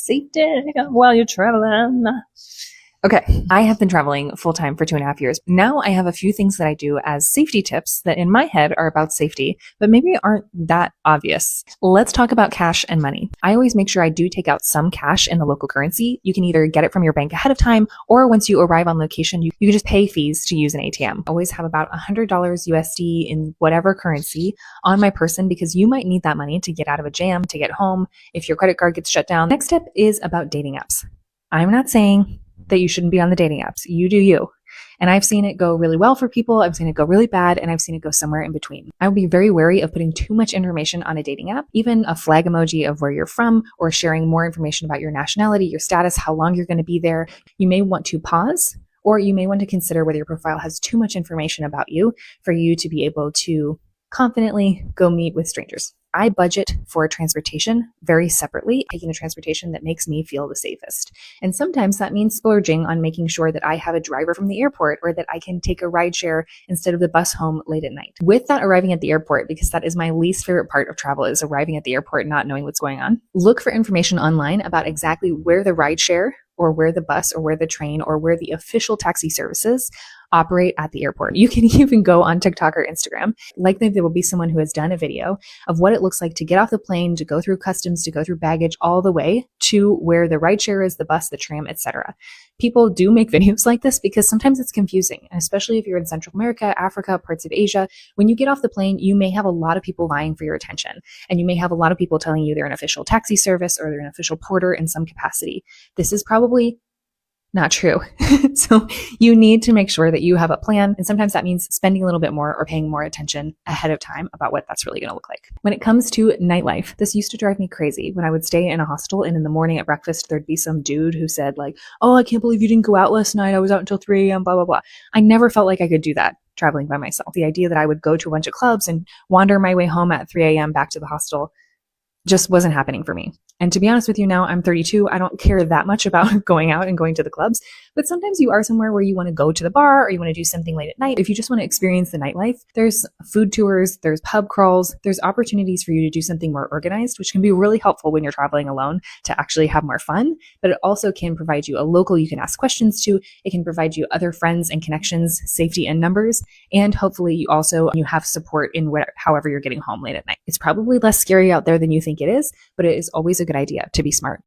safety while you're traveling. Okay, I have been traveling full time for 2.5 years. Now I have a few things that I do as safety tips that in my head are about safety, but maybe aren't that obvious. Let's talk about cash and money. I always make sure I do take out some cash in the local currency. You can either get it from your bank ahead of time, or once you arrive on location, you can just pay fees to use an ATM. I always have about $100 USD in whatever currency on my person because you might need that money to get out of a jam, to get home, if your credit card gets shut down. Next step is about dating apps. I'm not saying that you shouldn't be on the dating apps. You do you. And I've seen it go really well for people. I've seen it go really bad, and I've seen it go somewhere in between. I would be very wary of putting too much information on a dating app, even a flag emoji of where you're from, or sharing more information about your nationality, your status, how long you're going to be there. You may want to pause, or you may want to consider whether your profile has too much information about you for you to be able to confidently go meet with strangers. I budget for transportation very separately, taking the transportation that makes me feel the safest. And sometimes that means splurging on making sure that I have a driver from the airport, or that I can take a ride share instead of the bus home late at night. With that arriving at the airport, because that is my least favorite part of travel, is arriving at the airport and not knowing what's going on. Look for information online about exactly where the ride share, or where the bus, or where the train, or where the official taxi services operate at the airport. You can even go on TikTok or Instagram. Likely there will be someone who has done a video of what it looks like to get off the plane, to go through customs, to go through baggage, all the way to where the rideshare is, the bus, the tram, etc. People do make videos like this because sometimes it's confusing, and especially if you're in Central America, Africa, parts of Asia. When you get off the plane, you may have a lot of people vying for your attention, and you may have a lot of people telling you they're an official taxi service or they're an official porter in some capacity. This is probably not true. So you need to make sure that you have a plan. And sometimes that means spending a little bit more or paying more attention ahead of time about what that's really going to look like. When it comes to nightlife, this used to drive me crazy when I would stay in a hostel, and in the morning at breakfast, there'd be some dude who said like, "Oh, I can't believe you didn't go out last night. I was out until 3 a.m., blah, blah, blah." I never felt like I could do that traveling by myself. The idea that I would go to a bunch of clubs and wander my way home at 3 a.m. back to the hostel just wasn't happening for me. And to be honest with you, now I'm 32. I don't care that much about going out and going to the clubs, but sometimes you are somewhere where you want to go to the bar, or you want to do something late at night. If you just want to experience the nightlife, there's food tours, there's pub crawls, there's opportunities for you to do something more organized, which can be really helpful when you're traveling alone to actually have more fun. But it also can provide you a local you can ask questions to. It can provide you other friends and connections, safety in numbers, and hopefully you have support in however you're getting home late at night. It's probably less scary out there than you think it is, but it is always a good idea to be smart.